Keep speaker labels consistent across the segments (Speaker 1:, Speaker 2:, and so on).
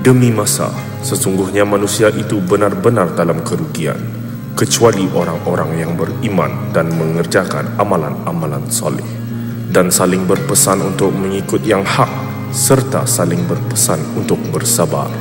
Speaker 1: Demi masa, sesungguhnya manusia itu benar-benar dalam kerugian, kecuali orang-orang yang beriman dan mengerjakan amalan-amalan soleh, dan saling berpesan untuk mengikut yang hak, serta saling berpesan untuk bersabar.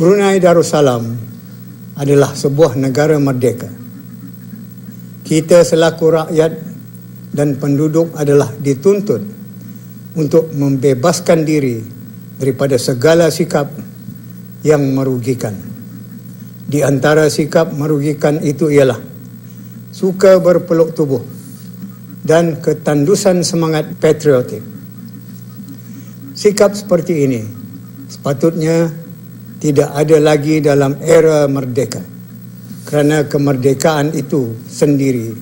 Speaker 2: Brunei Darussalam adalah sebuah negara merdeka. Kita selaku rakyat dan penduduk adalah dituntut untuk membebaskan diri daripada segala sikap yang merugikan. Di antara sikap merugikan itu ialah suka berpeluk tubuh dan ketandusan semangat patriotik. Sikap seperti ini sepatutnya tidak ada lagi dalam era merdeka, kerana kemerdekaan itu sendiri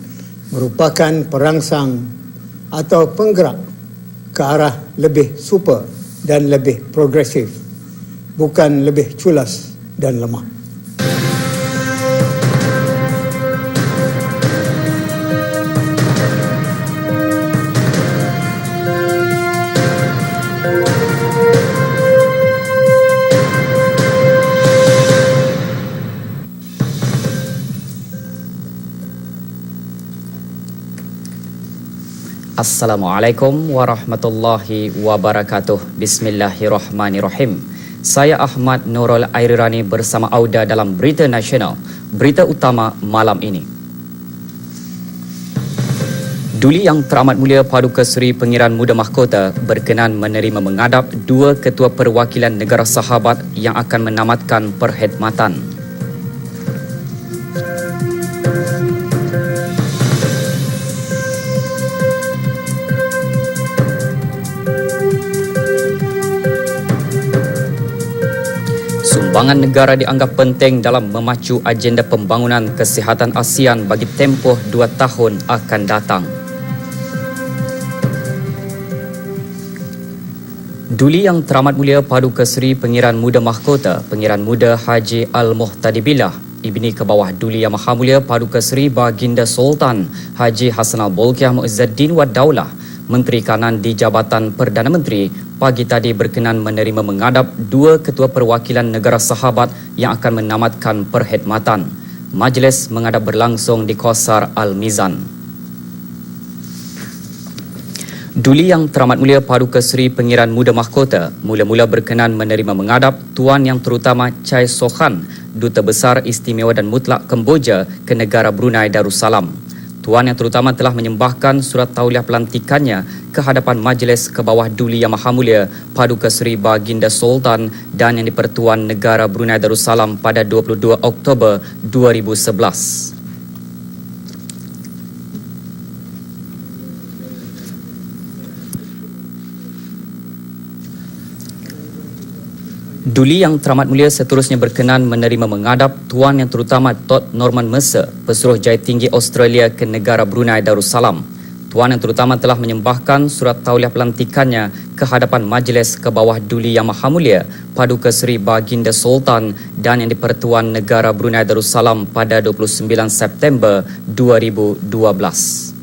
Speaker 2: merupakan perangsang atau penggerak ke arah lebih super dan lebih progresif, bukan lebih culas dan lemah.
Speaker 3: Assalamualaikum warahmatullahi wabarakatuh. Bismillahirrahmanirrahim. Saya Ahmad Nurul Airirani bersama Auda dalam Berita Nasional. Berita utama malam ini. Duli Yang Teramat Mulia Paduka Seri Pengiran Muda Mahkota berkenan menerima menghadap dua ketua perwakilan negara sahabat yang akan menamatkan perkhidmatan. Sumbangan negara dianggap penting dalam memacu agenda pembangunan kesihatan ASEAN bagi tempoh 2 tahun akan datang. Duli Yang Teramat Mulia Paduka Seri Pengiran Muda Mahkota, Pengiran Muda Haji Al-Muhtadibillah, Ibni Kebawah Duli Yang Maha Mulia Paduka Seri Baginda Sultan Haji Hassanal Bolkiah Muizzuddin Wad Daulah, Menteri Kanan di Jabatan Perdana Menteri, pagi tadi berkenan menerima menghadap dua ketua perwakilan negara sahabat yang akan menamatkan perkhidmatan. Majlis menghadap berlangsung di Qasar Al-Mizan. Duli Yang Teramat Mulia Paduka Seri Pengiran Muda Mahkota mula-mula berkenan menerima menghadap Tuan Yang Terutama Chai Sohan, Duta Besar Istimewa dan Mutlak Kemboja ke negara Brunei Darussalam. Tuan Yang Terutama telah menyembahkan surat tauliah pelantikannya ke hadapan Majlis ke bawah Duli Yang Maha Mulia Paduka Seri Baginda Sultan dan Yang di-Pertuan Negara Brunei Darussalam pada 22 Oktober 2011. Duli Yang Teramat Mulia seterusnya berkenan menerima menghadap Tuan Yang Terutama Tod Norman Mercer, Pesuruh Jaya Tinggi Australia ke negara Brunei Darussalam. Tuan Yang Terutama telah menyembahkan surat tauliah pelantikannya ke hadapan Majlis ke bawah Duli Yang Maha Mulia Paduka Seri Baginda Sultan dan Yang di-Pertuan Negara Brunei Darussalam pada 29 September 2012.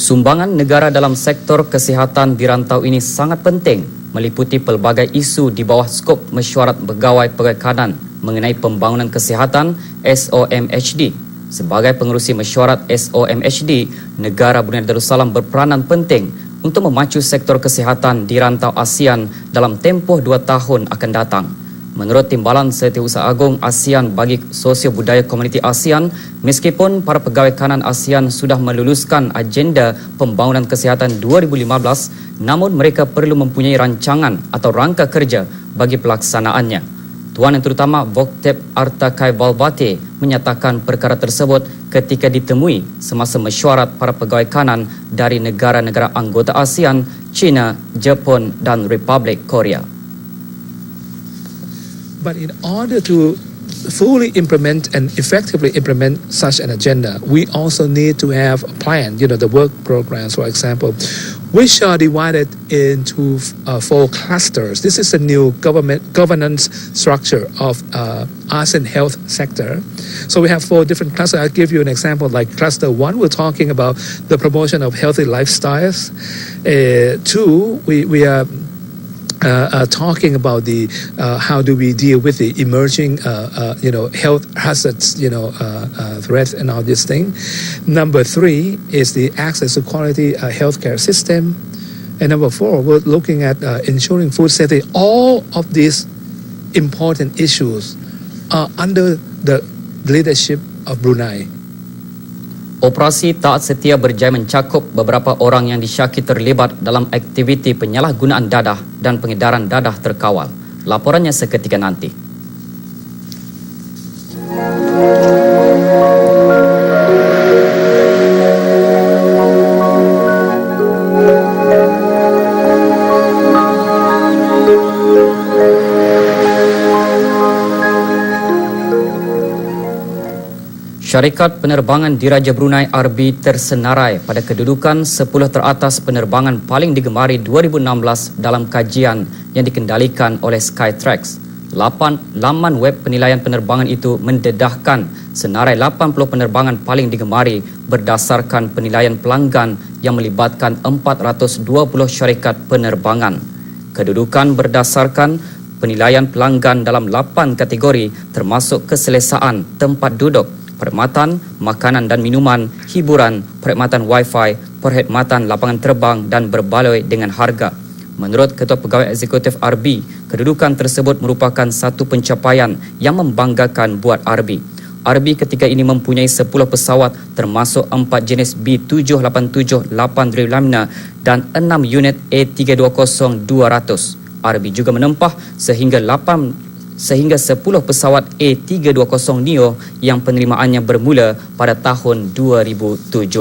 Speaker 3: Sumbangan negara dalam sektor kesihatan di rantau ini sangat penting, meliputi pelbagai isu di bawah skop Mesyuarat Pegawai Perikanan mengenai pembangunan kesihatan SOMHD. Sebagai pengerusi mesyuarat SOMHD, negara Brunei Darussalam berperanan penting untuk memacu sektor kesihatan di rantau ASEAN dalam tempoh 2 tahun akan datang. Menurut Timbalan Setiausaha Agung ASEAN bagi Sosio Budaya Komuniti ASEAN, meskipun para pegawai kanan ASEAN sudah meluluskan agenda pembangunan kesihatan 2015, namun mereka perlu mempunyai rancangan atau rangka kerja bagi pelaksanaannya. Tuan Yang Terutama Voktep Artakai Valvate menyatakan perkara tersebut ketika ditemui semasa mesyuarat para pegawai kanan dari negara-negara anggota ASEAN, China, Jepun dan Republik Korea.
Speaker 4: But in order to fully implement and effectively implement such an agenda, we also need to have a plan, the work programs, for example, which are divided into 4 clusters. This is a new governance structure of ASEAN health sector. So we have 4 different clusters. I'll give you an example. Like cluster 1, we're talking about the promotion of healthy lifestyles. 2, we are talking about the how do we deal with the emerging health hazards, threats and all this thing. Number 3 is the access to quality healthcare system, and number 4 we're looking at ensuring food safety. All of these important issues are under the leadership of Brunei.
Speaker 3: Operasi Taat Setia berjaya mencakup beberapa orang yang disyaki terlibat dalam aktiviti penyalahgunaan dadah dan pengedaran dadah terkawal. Laporannya seketika nanti. Syarikat Penerbangan Diraja Brunei RB tersenarai pada kedudukan 10 teratas penerbangan paling digemari 2016 dalam kajian yang dikendalikan oleh Skytrax. Laman web penilaian penerbangan itu mendedahkan senarai 80 penerbangan paling digemari berdasarkan penilaian pelanggan yang melibatkan 420 syarikat penerbangan. Kedudukan berdasarkan penilaian pelanggan dalam 8 kategori termasuk keselesaan tempat duduk, perkhidmatan, makanan dan minuman, hiburan, perkhidmatan wifi, perkhidmatan lapangan terbang dan berbaloi dengan harga. Menurut Ketua Pegawai Eksekutif RB, kedudukan tersebut merupakan satu pencapaian yang membanggakan buat RB. RB ketika ini mempunyai 10 pesawat termasuk 4 jenis B787-8 Dreamliner dan 6 unit A320-200. RB juga menempah sehingga 10 pesawat A320neo yang penerimaannya bermula pada tahun 2017.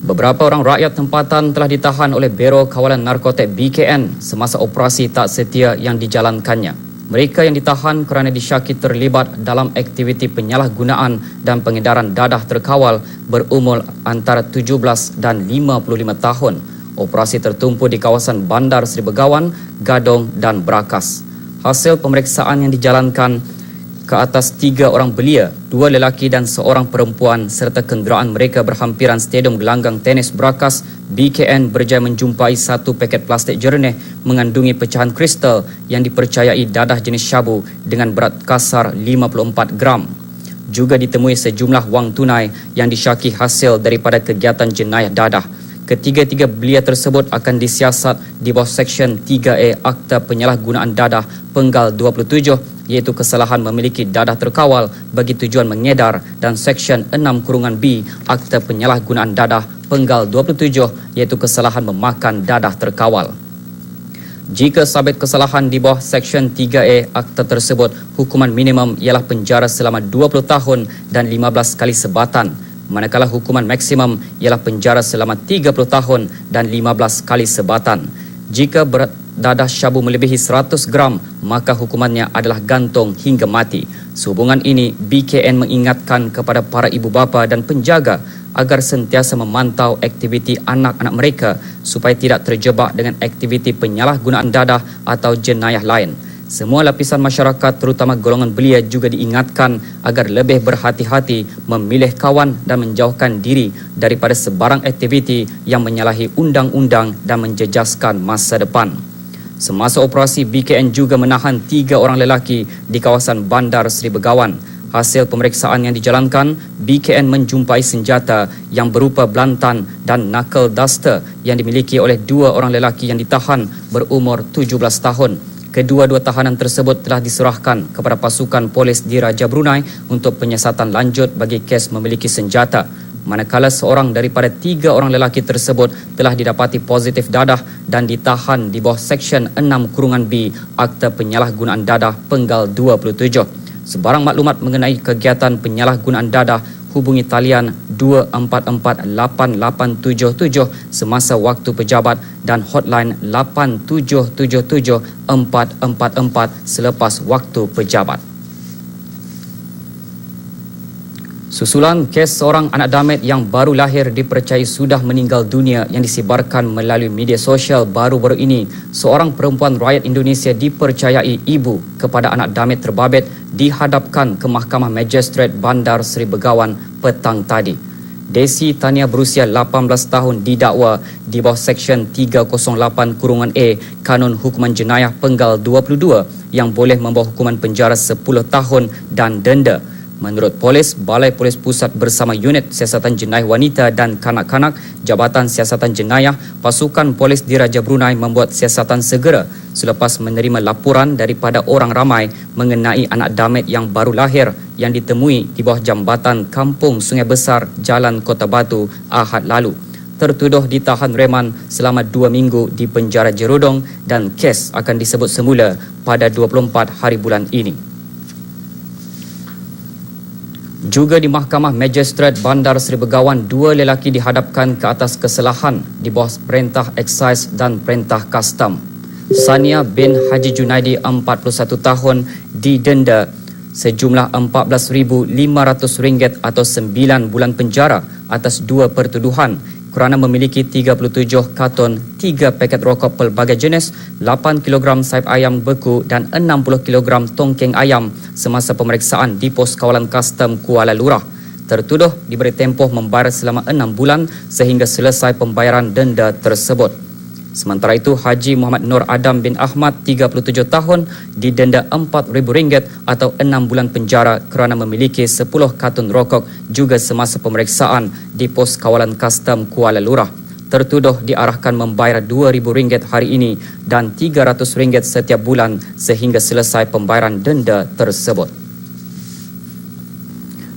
Speaker 3: Beberapa orang rakyat tempatan telah ditahan oleh Biro Kawalan Narkotik BKN semasa operasi tak setia yang dijalankannya. Mereka yang ditahan kerana disyaki terlibat dalam aktiviti penyalahgunaan dan pengedaran dadah terkawal berumur antara 17 dan 55 tahun. Operasi tertumpu di kawasan Bandar Seri Begawan, Gadong dan Brakas. Hasil pemeriksaan yang dijalankan ke atas 3 orang belia, 2 lelaki dan 1 perempuan serta kenderaan mereka berhampiran Stadium Gelanggang Tenis Brakas, BKN berjaya menjumpai 1 paket plastik jernih mengandungi pecahan kristal yang dipercayai dadah jenis syabu dengan berat kasar 54 gram. Juga ditemui sejumlah wang tunai yang disyaki hasil daripada kegiatan jenayah dadah. Ketiga-tiga belia tersebut akan disiasat di bawah Seksyen 3A Akta Penyalahgunaan Dadah Penggal 27 iaitu kesalahan memiliki dadah terkawal bagi tujuan mengedar dan Seksyen 6(B Akta Penyalahgunaan Dadah Penggal 27 iaitu kesalahan memakan dadah terkawal. Jika sabit kesalahan di bawah Seksyen 3A Akta tersebut, hukuman minimum ialah penjara selama 20 tahun dan 15 kali sebatan. Manakala hukuman maksimum ialah penjara selama 30 tahun dan 15 kali sebatan. Jika berat dadah syabu melebihi 100 gram, maka hukumannya adalah gantung hingga mati. Sehubungan ini, BKN mengingatkan kepada para ibu bapa dan penjaga agar sentiasa memantau aktiviti anak-anak mereka supaya tidak terjebak dengan aktiviti penyalahgunaan dadah atau jenayah lain. Semua lapisan masyarakat terutama golongan belia juga diingatkan agar lebih berhati-hati memilih kawan dan menjauhkan diri daripada sebarang aktiviti yang menyalahi undang-undang dan menjejaskan masa depan. Semasa operasi, BKN juga menahan 3 orang lelaki di kawasan Bandar Seri Begawan. Hasil pemeriksaan yang dijalankan, BKN menjumpai senjata yang berupa belantan dan knuckle duster yang dimiliki oleh 2 orang lelaki yang ditahan berumur 17 tahun. Kedua-dua tahanan tersebut telah diserahkan kepada pasukan polis di Raja Brunei untuk penyiasatan lanjut bagi kes memiliki senjata. Manakala seorang daripada 3 orang lelaki tersebut telah didapati positif dadah dan ditahan di bawah Seksyen 6-B Akta Penyalahgunaan Dadah Penggal 27. Sebarang maklumat mengenai kegiatan penyalahgunaan dadah, hubungi talian 2448877 semasa waktu pejabat dan hotline 8777 selepas waktu pejabat. Susulan kes seorang anak damet yang baru lahir dipercayai sudah meninggal dunia yang disebarkan melalui media sosial baru-baru ini, seorang perempuan rakyat Indonesia dipercayai ibu kepada anak damet terbabit dihadapkan ke Mahkamah Magistrate Bandar Seri Begawan petang tadi. Desi Tania berusia 18 tahun didakwa di bawah Seksyen 308-A Kanun Hukuman Jenayah Penggal 22 yang boleh membawa hukuman penjara 10 tahun dan denda. Menurut polis, Balai Polis Pusat bersama Unit Siasatan Jenayah Wanita dan Kanak-kanak, Jabatan Siasatan Jenayah, pasukan polis di Raja Brunei membuat siasatan segera selepas menerima laporan daripada orang ramai mengenai anak damet yang baru lahir yang ditemui di bawah jambatan Kampung Sungai Besar, Jalan Kota Batu, Ahad lalu. Tertuduh ditahan reman selama 2 minggu di penjara Jerodong dan kes akan disebut semula pada 24 hari bulan ini. Juga di Mahkamah Magistrate Bandar Seri Begawan, 2 lelaki dihadapkan ke atas kesalahan di bawah perintah eksis dan perintah kastam. Sania bin Haji Junaidi, 41 tahun, didenda sejumlah RM14,500 atau 9 bulan penjara atas 2 pertuduhan kerana memiliki 37 karton 3 paket rokok pelbagai jenis, 8 kg sayap ayam beku dan 60 kg tongkeng ayam semasa pemeriksaan di Pos Kawalan Kastam Kuala Lurah. Tertuduh diberi tempoh membayar selama 6 bulan sehingga selesai pembayaran denda tersebut. Sementara itu, Haji Muhammad Nur Adam bin Ahmad, 37 tahun, didenda RM4,000 atau 6 bulan penjara kerana memiliki 10 kartun rokok juga semasa pemeriksaan di Pos Kawalan Kastam Kuala Lurah. Tertuduh diarahkan membayar RM2,000 hari ini dan RM300 setiap bulan sehingga selesai pembayaran denda tersebut.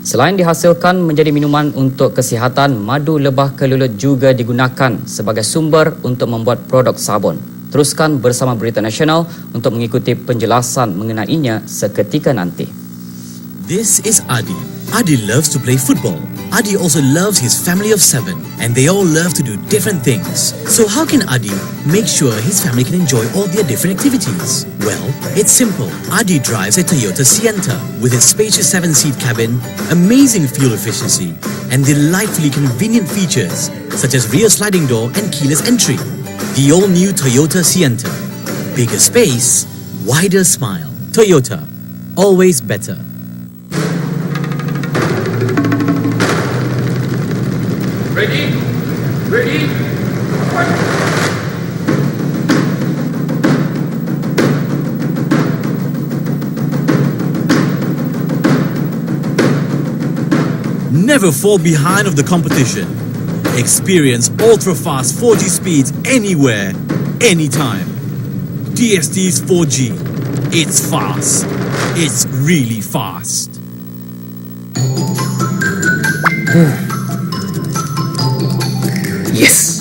Speaker 3: Selain dihasilkan menjadi minuman untuk kesihatan, madu lebah kelulut juga digunakan sebagai sumber untuk membuat produk sabun. Teruskan bersama Berita Nasional untuk mengikuti penjelasan mengenainya seketika nanti.
Speaker 5: This is Adi. Adi loves to play football. Adi also loves his family of 7 and they all love to do different things. So how can Adi make sure his family can enjoy all their different activities? Well, it's simple. Adi drives a Toyota Sienna with its spacious 7-seat cabin, amazing fuel efficiency and delightfully convenient features such as rear sliding door and keyless entry. The all-new Toyota Sienna. Bigger space, wider smile. Toyota. Always better.
Speaker 6: Ready? Ready?
Speaker 5: Never fall behind of the competition. Experience ultra-fast 4G speeds anywhere, anytime. DST's 4G. It's fast. It's really fast.
Speaker 4: Yes!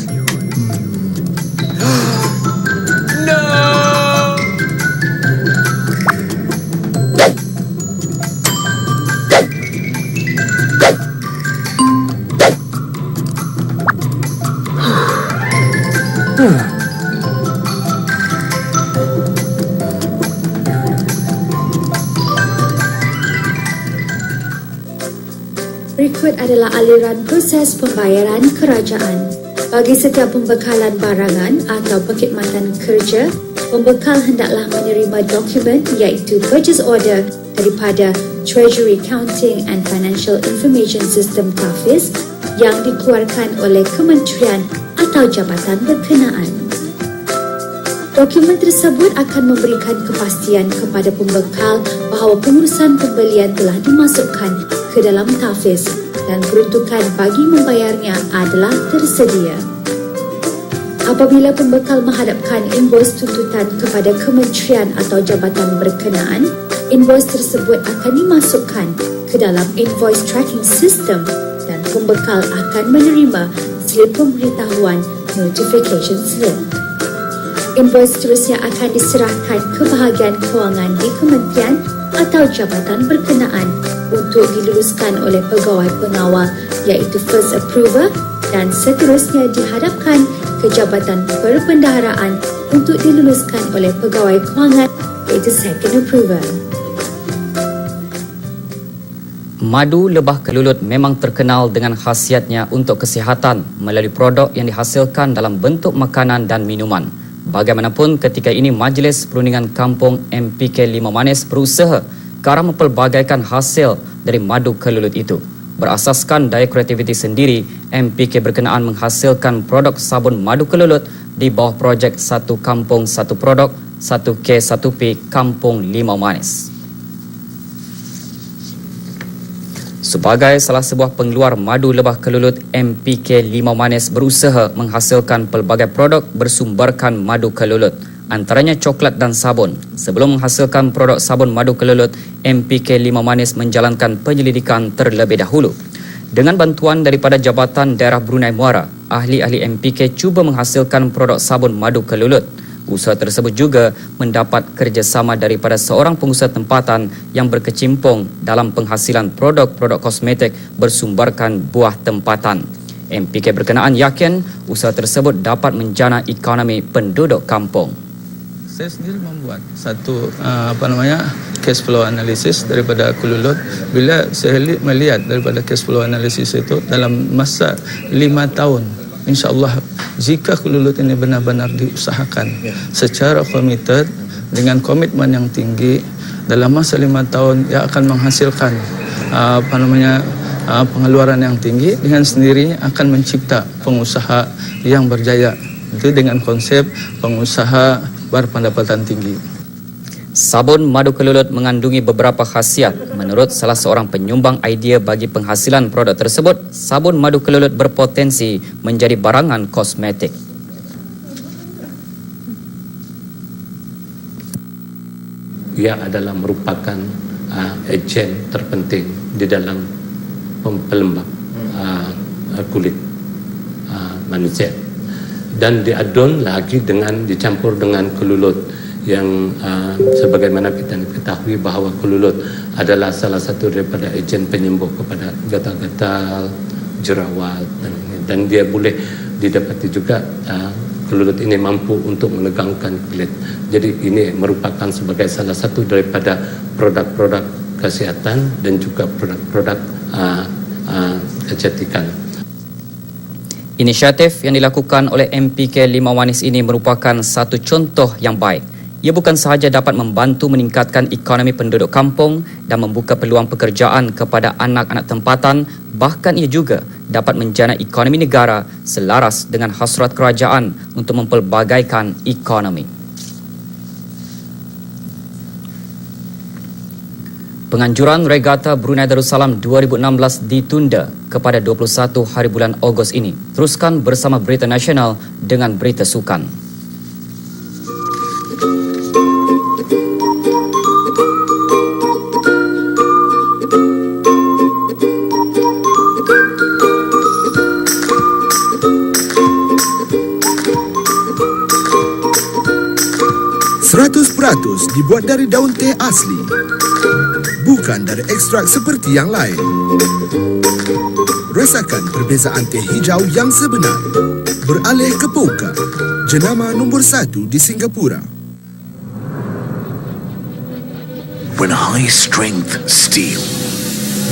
Speaker 7: Berikut adalah aliran proses pembayaran kerajaan. Bagi setiap pembekalan barangan atau perkhidmatan kerja, pembekal hendaklah menerima dokumen iaitu purchase order daripada Treasury Accounting and Financial Information System (TAFIS) yang dikeluarkan oleh kementerian atau jabatan berkenaan. Dokumen tersebut akan memberikan kepastian kepada pembekal bahawa pengurusan pembelian telah dimasukkan ke dalam tahfiz dan peruntukan bagi membayarnya adalah tersedia. Apabila pembekal menghadapkan invoice tuntutan kepada kementerian atau jabatan berkenaan, invoice tersebut akan dimasukkan ke dalam invoice tracking system dan pembekal akan menerima slip pemberitahuan notification slip. Invoice seterusnya akan diserahkan ke bahagian kewangan di kementerian atau jabatan berkenaan untuk diluluskan oleh pegawai pengawal iaitu first approver dan seterusnya dihadapkan ke Jabatan Perbendaharaan untuk diluluskan oleh pegawai kewangan iaitu second approver.
Speaker 3: Madu lebah kelulut memang terkenal dengan khasiatnya untuk kesihatan melalui produk yang dihasilkan dalam bentuk makanan dan minuman. Bagaimanapun, ketika ini Majlis Perundingan Kampung MPK Limau Manis berusaha ke arah mempelbagaikan hasil dari madu kelulut itu. Berasaskan daya kreativiti sendiri, MPK berkenaan menghasilkan produk sabun madu kelulut di bawah projek Satu Kampung Satu Produk 1K1P Kampung Limau Manis. Sebagai salah sebuah pengeluar madu lebah kelulut, MPK Limau Manis berusaha menghasilkan pelbagai produk bersumberkan madu kelulut, antaranya coklat dan sabun. Sebelum menghasilkan produk sabun madu kelulut, MPK Limau Manis menjalankan penyelidikan terlebih dahulu. Dengan bantuan daripada Jabatan Daerah Brunei Muara, ahli-ahli MPK cuba menghasilkan produk sabun madu kelulut. Usaha tersebut juga mendapat kerjasama daripada seorang pengusaha tempatan yang berkecimpung dalam penghasilan produk-produk kosmetik bersumberkan buah tempatan. MPK berkenaan yakin usaha tersebut dapat menjana ekonomi penduduk kampung.
Speaker 8: Saya sendiri membuat satu cash flow analysis daripada kelulut. Bila saya melihat daripada cash flow analysis itu dalam masa 5 tahun, insya-Allah jika kelulut ini benar-benar diusahakan secara komited dengan komitmen yang tinggi, dalam masa 5 tahun ia akan menghasilkan pengeluaran yang tinggi, dengan sendiri akan mencipta pengusaha yang berjaya. Itu dengan konsep pengusaha berpendapatan tinggi.
Speaker 3: Sabun madu kelulut mengandungi beberapa khasiat. Menurut salah seorang penyumbang idea bagi penghasilan produk tersebut, sabun madu kelulut berpotensi menjadi barangan kosmetik.
Speaker 9: Ia adalah merupakan ejen terpenting di dalam pelembab kulit manusia. Dan diadun lagi dengan dicampur dengan kelulut yang sebagaimana kita ketahui bahawa kelulut adalah salah satu daripada ejen penyembuh kepada gatal-gatal, jerawat dan dia boleh didapati juga kelulut ini mampu untuk menegangkan kulit. Jadi ini merupakan sebagai salah satu daripada produk-produk kesihatan dan juga produk-produk kecantikan.
Speaker 3: Inisiatif yang dilakukan oleh MPK Limau Manis ini merupakan satu contoh yang baik. Ia bukan sahaja dapat membantu meningkatkan ekonomi penduduk kampung dan membuka peluang pekerjaan kepada anak-anak tempatan, bahkan ia juga dapat menjana ekonomi negara selaras dengan hasrat kerajaan untuk mempelbagaikan ekonomi. Penganjuran Regata Brunei Darussalam 2016 ditunda kepada 21 hari bulan Ogos ini. Teruskan bersama Berita Nasional dengan berita sukan.
Speaker 10: Ratus dibuat dari daun teh asli, bukan dari ekstrak seperti yang lain. Rasakan perbezaan teh hijau yang sebenar. Beralih ke Pouka, jenama nombor 1 di Singapura.
Speaker 11: When high-strength steel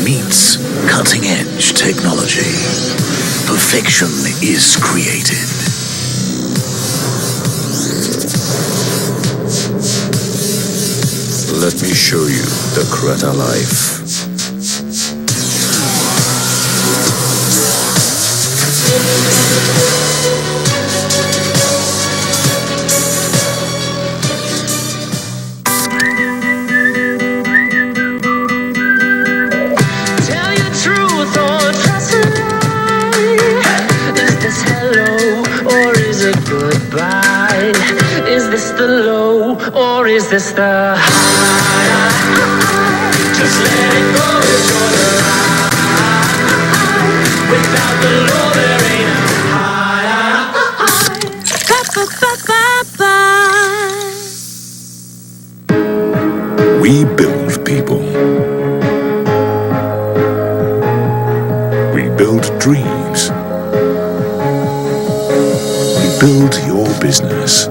Speaker 11: meets cutting-edge technology, perfection is created. Let me show you the Creta life.
Speaker 12: the low, or is this the high? Just let it go, it's your ride. Without the low, there ain't a high.
Speaker 11: We build people. We build dreams. We build your business.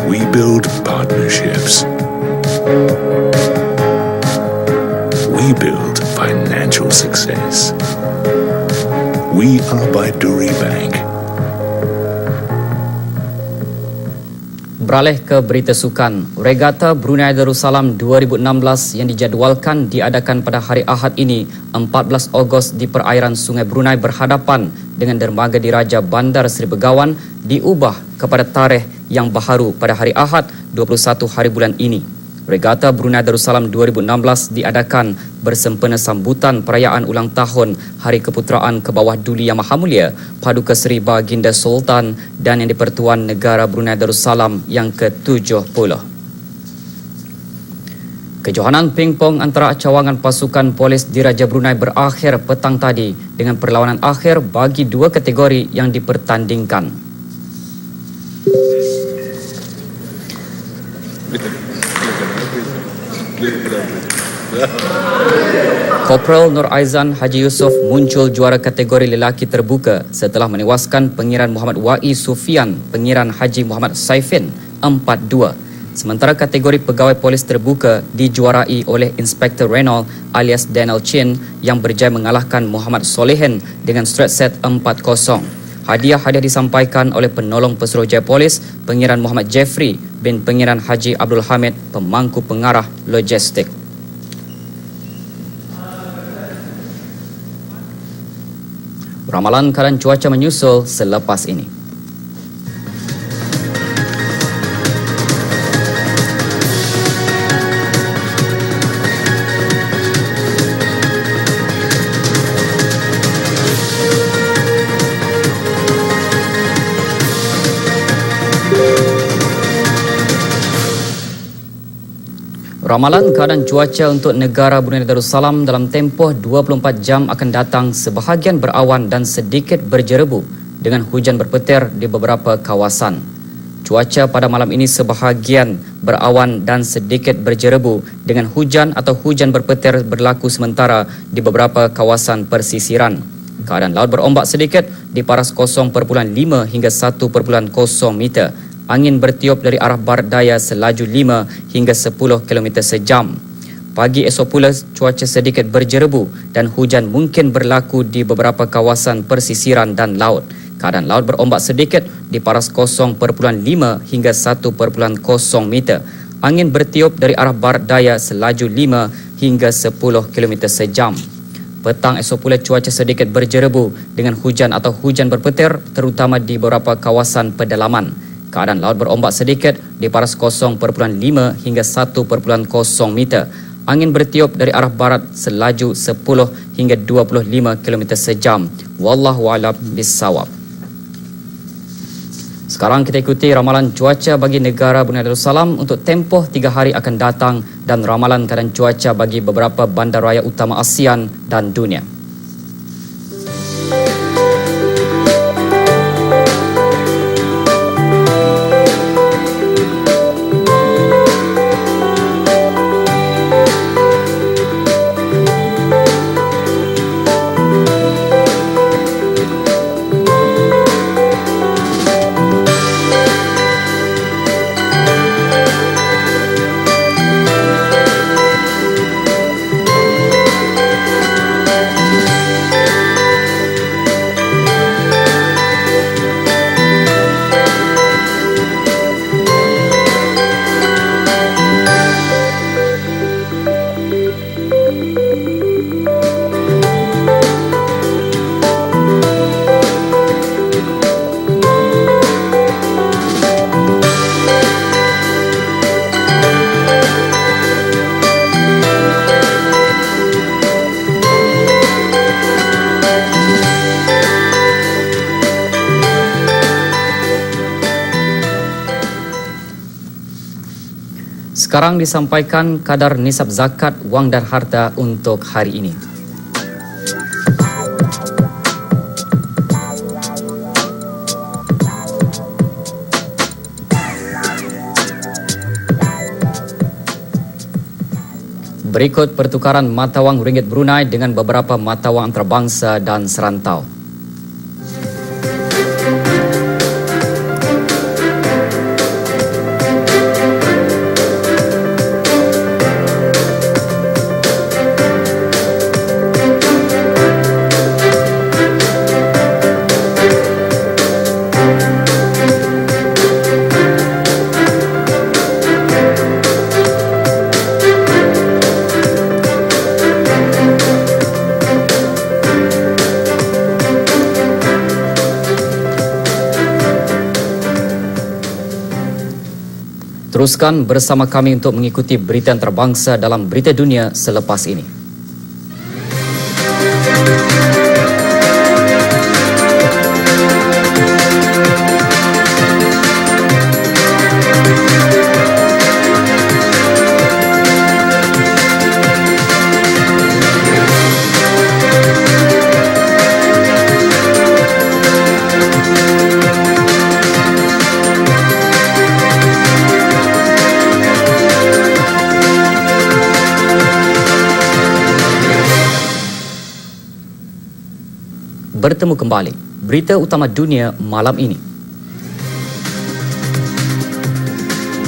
Speaker 11: We build partnerships. We build financial success. We are Baiduri Bank.
Speaker 3: Beralih ke berita sukan, Regata Brunei Darussalam 2016 yang dijadualkan diadakan pada hari Ahad ini, 14 Ogos di perairan Sungai Brunei berhadapan dengan dermaga diraja Bandar Seri Begawan diubah kepada tarikh yang baharu pada hari Ahad 21 hari bulan ini. Regata Brunei Darussalam 2016 diadakan bersempena sambutan perayaan ulang tahun Hari Keputeraan ke bawah Duli Yang Maha Mulia Paduka Seri Baginda Sultan dan Yang di-Pertuan Negara Brunei Darussalam yang ke-70. Kejohanan pingpong antara cawangan pasukan polis Diraja Brunei berakhir petang tadi dengan perlawanan akhir bagi dua kategori yang dipertandingkan. Kopral Nur Aizan Haji Yusof muncul juara kategori lelaki terbuka setelah menewaskan Pengiran Muhammad Wai Sufian, Pengiran Haji Muhammad Saifin 4-2. Sementara kategori pegawai polis terbuka dijuarai oleh Inspektor Renault alias Daniel Chin yang berjaya mengalahkan Muhammad Solehin dengan straight set 4-0. Hadiah-hadiah disampaikan oleh penolong Pesuruhjaya Polis Pengiran Muhammad Jeffrey bin Pengiran Haji Abdul Hamid, pemangku pengarah logistik. Ramalan keadaan cuaca menyusul selepas ini. Ramalan keadaan cuaca untuk negara Brunei Darussalam dalam tempoh 24 jam akan datang sebahagian berawan dan sedikit berjerebu dengan hujan berpetir di beberapa kawasan. Cuaca pada malam ini sebahagian berawan dan sedikit berjerebu dengan hujan atau hujan berpetir berlaku sementara di beberapa kawasan persisiran. Keadaan laut berombak sedikit di paras 0.5 hingga 1.0 meter. Angin bertiup dari arah barat daya selaju 5 hingga 10 km sejam. Pagi esok pula cuaca sedikit berjerebu dan hujan mungkin berlaku di beberapa kawasan persisiran dan laut. Keadaan laut berombak sedikit di paras 0.5 hingga 1.0 meter. Angin bertiup dari arah barat daya selaju 5 hingga 10 km sejam. Petang esok pula cuaca sedikit berjerebu dengan hujan atau hujan berpetir terutama di beberapa kawasan pedalaman. Keadaan laut berombak sedikit di paras 0.5 hingga 1.0 meter. Angin bertiup dari arah barat selaju 10 hingga 25 km sejam. Wallahu a'lam bissawab. Sekarang kita ikuti ramalan cuaca bagi negara Brunei Darussalam untuk tempoh 3 hari akan datang dan ramalan keadaan cuaca bagi beberapa bandaraya utama ASEAN dan dunia. Sekarang disampaikan kadar nisab zakat wang dan harta untuk hari ini. Berikut pertukaran mata wang ringgit Brunei dengan beberapa mata wang antarabangsa dan serantau. Teruskan bersama kami untuk mengikuti berita antarabangsa dalam Berita Dunia selepas ini. Bertemu kembali. Berita utama dunia malam ini.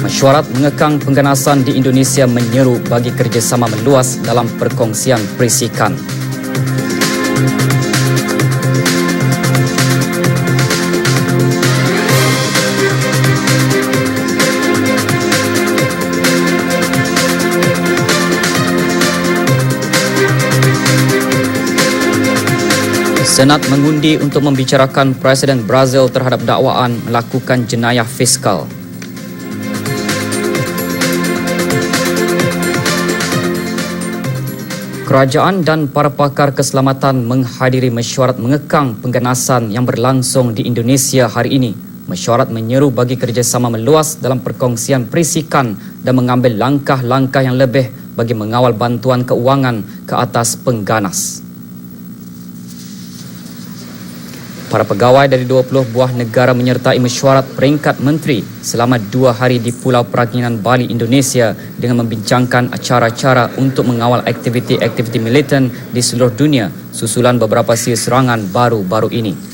Speaker 3: Mesyuarat mengekang pengganasan di Indonesia menyeru bagi kerjasama meluas dalam perkongsian perisikan. Senat mengundi untuk membicarakan Presiden Brazil terhadap dakwaan melakukan jenayah fiskal. Kerajaan dan para pakar keselamatan menghadiri mesyuarat mengekang pengganasan yang berlangsung di Indonesia hari ini. Mesyuarat menyeru bagi kerjasama meluas dalam perkongsian perisikan dan mengambil langkah-langkah yang lebih bagi mengawal bantuan keuangan ke atas pengganas. Para pegawai dari 20 buah negara menyertai mesyuarat peringkat menteri selama 2 hari di Pulau Perakinan Bali, Indonesia dengan membincangkan cara-cara untuk mengawal aktiviti-aktiviti militan di seluruh dunia susulan beberapa serangan baru-baru ini.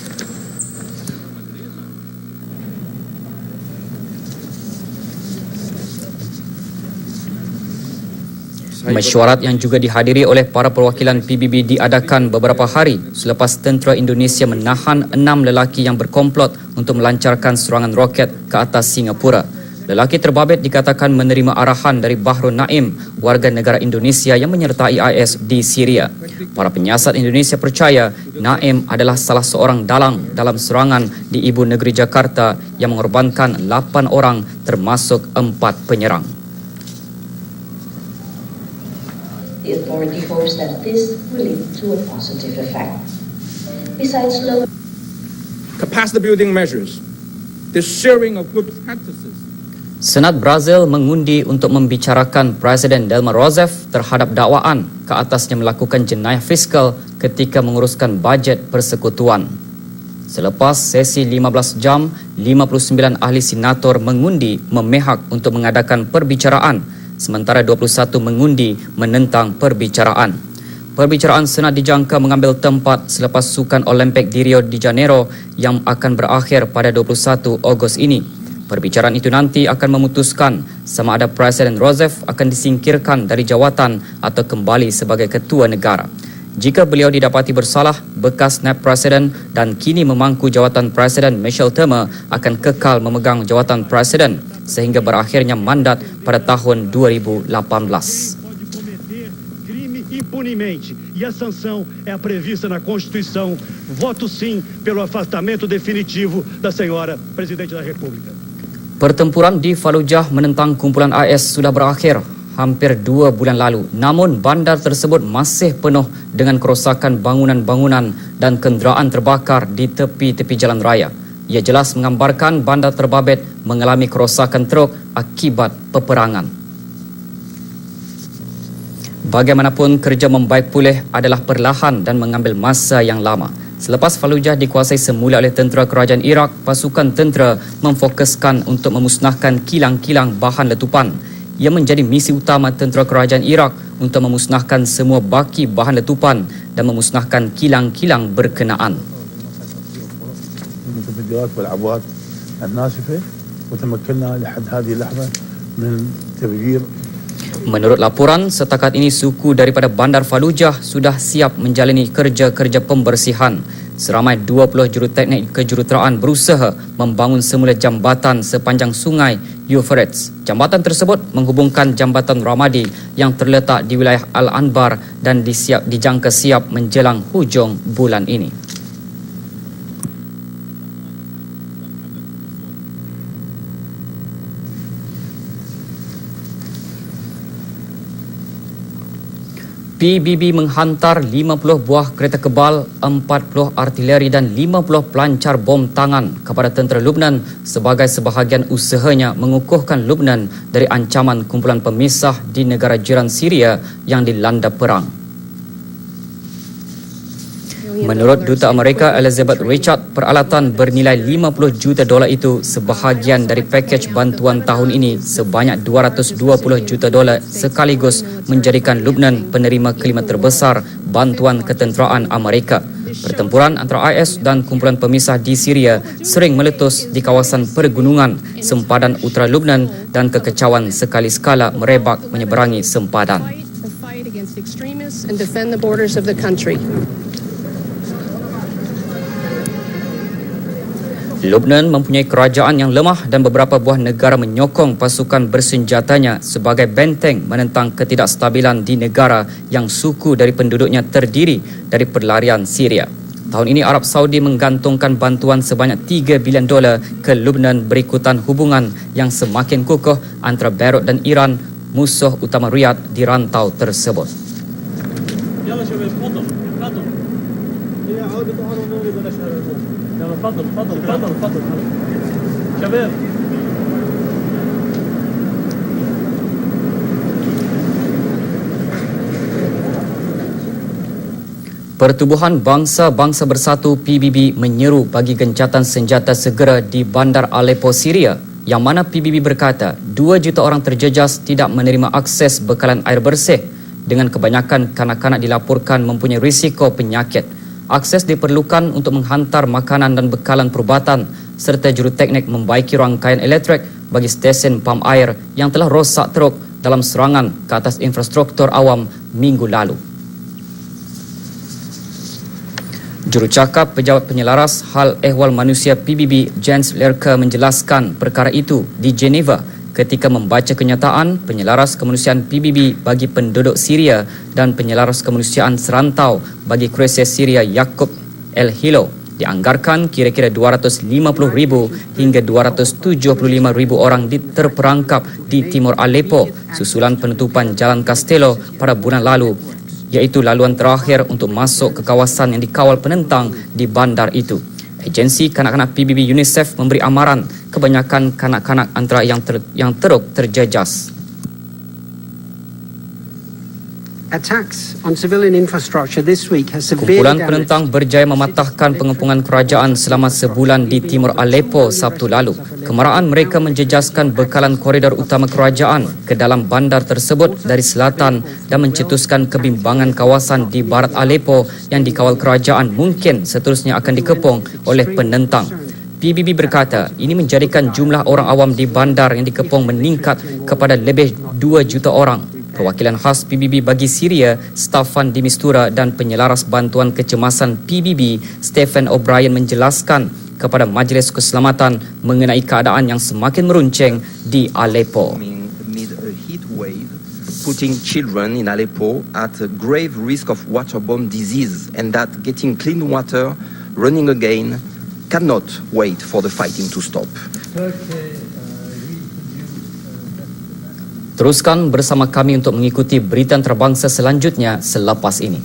Speaker 3: Mesyuarat yang juga dihadiri oleh para perwakilan PBB diadakan beberapa hari selepas tentera Indonesia menahan 6 lelaki yang berkomplot untuk melancarkan serangan roket ke atas Singapura. Lelaki terbabit dikatakan menerima arahan dari Bahrul Naim, warga negara Indonesia yang menyertai IS di Syria. Para penyiasat Indonesia percaya Naim adalah salah seorang dalang dalam serangan di ibu negeri Jakarta yang mengorbankan 8 orang termasuk 4 penyerang.
Speaker 13: The authority hopes that this will lead to a positive effect. Besides low
Speaker 6: Capacity building measures, the sharing of good practices.
Speaker 3: Senat Brazil mengundi untuk membicarakan Presiden Dilma Rousseff terhadap dakwaan ke atasnya melakukan jenayah fiskal ketika menguruskan bajet persekutuan. Selepas sesi 15 jam, 59 ahli senator mengundi memihak untuk mengadakan perbicaraan, sementara 21 mengundi menentang perbicaraan. Perbicaraan Senat dijangka mengambil tempat selepas Sukan Olimpik di Rio de Janeiro yang akan berakhir pada 21 Ogos ini. Perbicaraan itu nanti akan memutuskan sama ada Presiden Rousseff akan disingkirkan dari jawatan atau kembali sebagai ketua negara. Jika beliau didapati bersalah, bekas naib presiden dan kini memangku jawatan Presiden Michel Temer akan kekal memegang jawatan presiden sehingga berakhirnya mandat pada tahun 2018.
Speaker 14: Impunemente, e a sanção é a prevista na Constituição. Voto sim pelo afastamento definitivo da senhora Presidente da República.
Speaker 3: Pertempuran di Fallujah menentang kumpulan IS sudah berakhir hampir 2 bulan lalu. Namun bandar tersebut masih penuh dengan kerosakan bangunan-bangunan dan kenderaan terbakar di tepi-tepi jalan raya. Ia jelas menggambarkan bandar terbabit mengalami kerosakan teruk akibat peperangan. Bagaimanapun, kerja membaik pulih adalah perlahan dan mengambil masa yang lama. Selepas Fallujah dikuasai semula oleh tentera kerajaan Iraq, pasukan tentera memfokuskan untuk memusnahkan kilang-kilang bahan letupan. Ia menjadi misi utama tentera kerajaan Iraq untuk memusnahkan semua baki bahan letupan dan memusnahkan kilang-kilang berkenaan.
Speaker 15: المتفجرات والعبوات الناسفة وتمكنا لحد هذه اللحظة من تفجير.
Speaker 3: Menurut laporan, setakat ini suku daripada Bandar Fallujah sudah siap menjalani kerja-kerja pembersihan. Seramai 20 juruteknik kejuruteraan berusaha membangun semula jambatan sepanjang sungai Euphrates. Jambatan tersebut menghubungkan jambatan Ramadi yang terletak di wilayah Al-Anbar dan dijangka siap menjelang hujung bulan ini. PBB menghantar 50 buah kereta kebal, 40 artileri dan 50 pelancar bom tangan kepada tentera Lubnan sebagai sebahagian usahanya mengukuhkan Lubnan dari ancaman kumpulan pemisah di negara jiran Syria yang dilanda perang. Menurut Duta Amerika Elizabeth Richard, peralatan bernilai $50 juta itu sebahagian dari pakej bantuan tahun ini sebanyak $220 juta sekaligus menjadikan Lubnan penerima kelima terbesar bantuan ketenteraan Amerika. Pertempuran antara IS dan kumpulan pemisah di Syria sering meletus di kawasan pergunungan sempadan utara Lubnan dan kekecauan sekali skala merebak menyeberangi sempadan. Lubnan mempunyai kerajaan yang lemah dan beberapa buah negara menyokong pasukan bersenjatanya sebagai benteng menentang ketidakstabilan di negara yang suku dari penduduknya terdiri dari perlarian Syria. Tahun ini Arab Saudi menggantungkan bantuan sebanyak $3 bilion ke Lubnan berikutan hubungan yang semakin kukuh antara Beirut dan Iran, musuh utama Riyadh di rantau tersebut. Pertubuhan Bangsa-Bangsa Bersatu PBB menyeru bagi gencatan senjata segera di bandar Aleppo, Syria, yang mana PBB berkata 2 juta orang terjejas tidak menerima akses bekalan air bersih, dengan kebanyakan kanak-kanak dilaporkan mempunyai risiko penyakit. Akses diperlukan untuk menghantar makanan dan bekalan perubatan serta juruteknik membaiki rangkaian elektrik bagi stesen pam air yang telah rosak teruk dalam serangan ke atas infrastruktur awam minggu lalu. Jurucakap Pejabat Penyelaras Hal Ehwal Manusia PBB Jens Lerke menjelaskan perkara itu di Geneva ketika membaca kenyataan penyelaras kemanusiaan PBB bagi penduduk Syria dan penyelaras kemanusiaan serantau bagi krisis Syria Yaqub El Hilo dianggarkan kira-kira 250,000 hingga 275,000 orang terperangkap di timur Aleppo susulan penutupan Jalan Castello pada bulan lalu, iaitu laluan terakhir untuk masuk ke kawasan yang dikawal penentang di bandar itu. Agensi kanak-kanak PBB UNICEF memberi amaran kebanyakan kanak-kanak antara yang teruk terjejas. Kumpulan penentang berjaya mematahkan pengepungan kerajaan selama sebulan di timur Aleppo Sabtu lalu. Kemarahan mereka menjejaskan bekalan koridor utama kerajaan ke dalam bandar tersebut dari selatan dan mencetuskan kebimbangan kawasan di barat Aleppo yang dikawal kerajaan mungkin seterusnya akan dikepung oleh penentang. PBB berkata ini menjadikan jumlah orang awam di bandar yang dikepung meningkat kepada lebih 2 juta orang. Perwakilan khas PBB bagi Syria, Staffan de Mistura dan penyelaras bantuan kecemasan PBB, Stephen O'Brien menjelaskan kepada Majlis Keselamatan mengenai keadaan yang semakin meruncing di Aleppo.
Speaker 16: Putting children in Aleppo at a grave risk of waterborne disease, and that getting clean water, running again, cannot wait for the fighting to stop.
Speaker 3: Teruskan bersama kami untuk mengikuti berita antarabangsa selanjutnya selepas ini.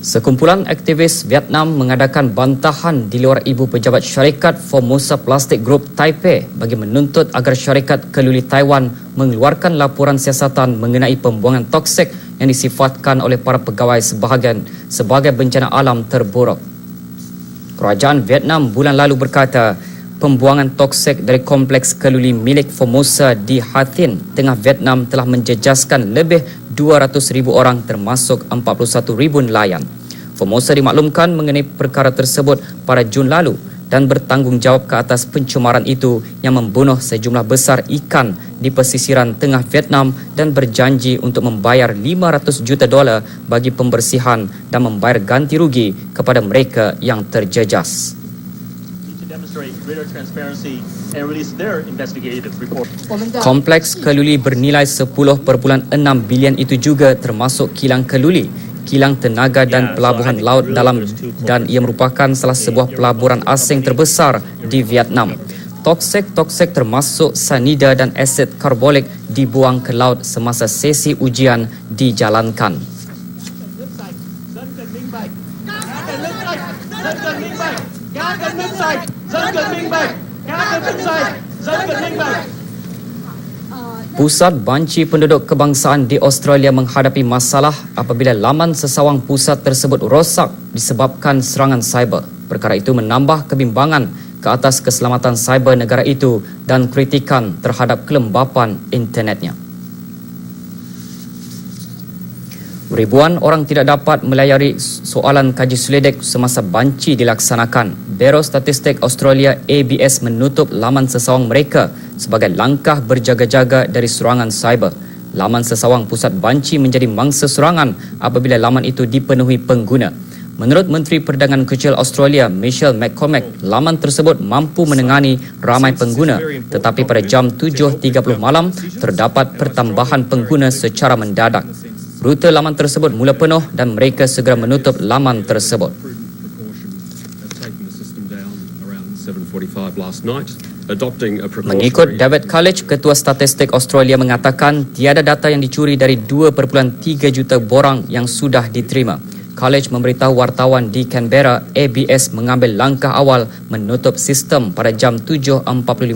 Speaker 3: Sekumpulan aktivis Vietnam mengadakan bantahan di luar ibu pejabat syarikat Formosa Plastic Group Taipei bagi menuntut agar syarikat keluli Taiwan mengeluarkan laporan siasatan mengenai pembuangan toksik yang disifatkan oleh para pegawai sebahagian sebagai bencana alam terburuk. Kerajaan Vietnam bulan lalu berkata pembuangan toksik dari kompleks keluli milik Formosa di Ha Tinh, tengah Vietnam telah menjejaskan lebih 200,000 orang termasuk 41,000 nelayan. Formosa dimaklumkan mengenai perkara tersebut pada Jun lalu dan bertanggungjawab ke atas pencemaran itu yang membunuh sejumlah besar ikan di pesisiran tengah Vietnam dan berjanji untuk membayar $500 juta bagi pembersihan dan membayar ganti rugi kepada mereka yang terjejas. Kompleks keluli bernilai 10.6 bilion itu juga termasuk kilang keluli, kilang tenaga dan pelabuhan laut dalam, dan ia merupakan salah sebuah pelaburan asing terbesar di Vietnam. Toksik termasuk sanida dan asid karbolik dibuang ke laut semasa sesi ujian dijalankan. Pusat banci penduduk kebangsaan di Australia menghadapi masalah apabila laman sesawang pusat tersebut rosak disebabkan serangan cyber. Perkara itu menambah kebimbangan ke atas keselamatan cyber negara itu dan kritikan terhadap kelembapan internetnya. Ribuan orang tidak dapat melayari soalan kaji seledek semasa banci dilaksanakan. Biro Statistik Australia ABS menutup laman sesawang mereka sebagai langkah berjaga-jaga dari serangan cyber. Laman sesawang pusat banci menjadi mangsa serangan apabila laman itu dipenuhi pengguna. Menurut Menteri Perdagangan Kecil Australia, Michelle McCormack, laman tersebut mampu menengani ramai pengguna, tetapi pada jam 7.30 malam terdapat pertambahan pengguna secara mendadak. Rute laman tersebut mula penuh dan mereka segera menutup laman tersebut. Mengikut David College, Ketua Statistik Australia mengatakan tiada data yang dicuri dari 2.3 juta borang yang sudah diterima. College memberitahu wartawan di Canberra, ABS mengambil langkah awal menutup sistem pada jam 7.45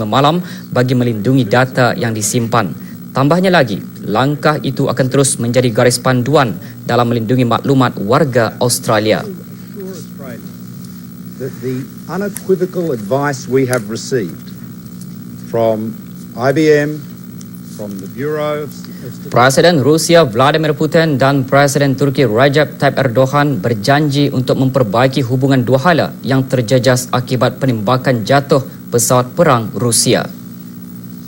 Speaker 3: malam bagi melindungi data yang disimpan. Tambahnya lagi, langkah itu akan terus menjadi garis panduan dalam melindungi maklumat warga Australia.
Speaker 17: The unequivocal advice we have received from IBM, from the Bureau of
Speaker 3: Presiden Rusia Vladimir Putin dan Presiden Turki Recep Tayyip Erdogan berjanji untuk memperbaiki hubungan dua hala yang terjejas akibat penembakan jatuh pesawat perang Rusia.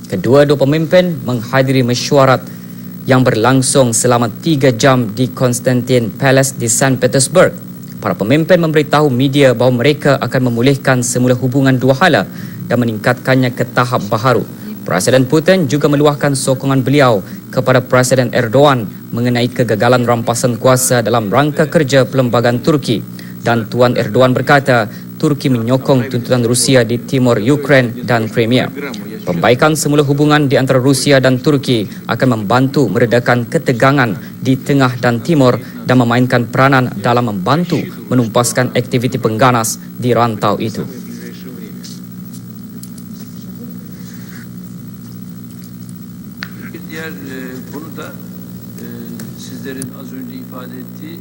Speaker 3: Kedua-dua pemimpin menghadiri mesyuarat yang berlangsung selama 3 jam di Konstantin Palace di St. Petersburg. Para pemimpin memberitahu media bahawa mereka akan memulihkan semula hubungan dua hala dan meningkatkannya ke tahap baharu. Presiden Putin juga meluahkan sokongan beliau kepada Presiden Erdogan mengenai kegagalan rampasan kuasa dalam rangka kerja Perlembagaan Turki. Dan Tuan Erdogan berkata, Turki menyokong tuntutan Rusia di timur Ukraine dan Crimea. Perbaikan semula hubungan di antara Rusia dan Turki akan membantu meredakan ketegangan di tengah dan timur dan memainkan peranan dalam membantu menumpaskan aktiviti pengganas di rantau itu.
Speaker 18: Diğer konu da sizlerin az önce ifade ettiği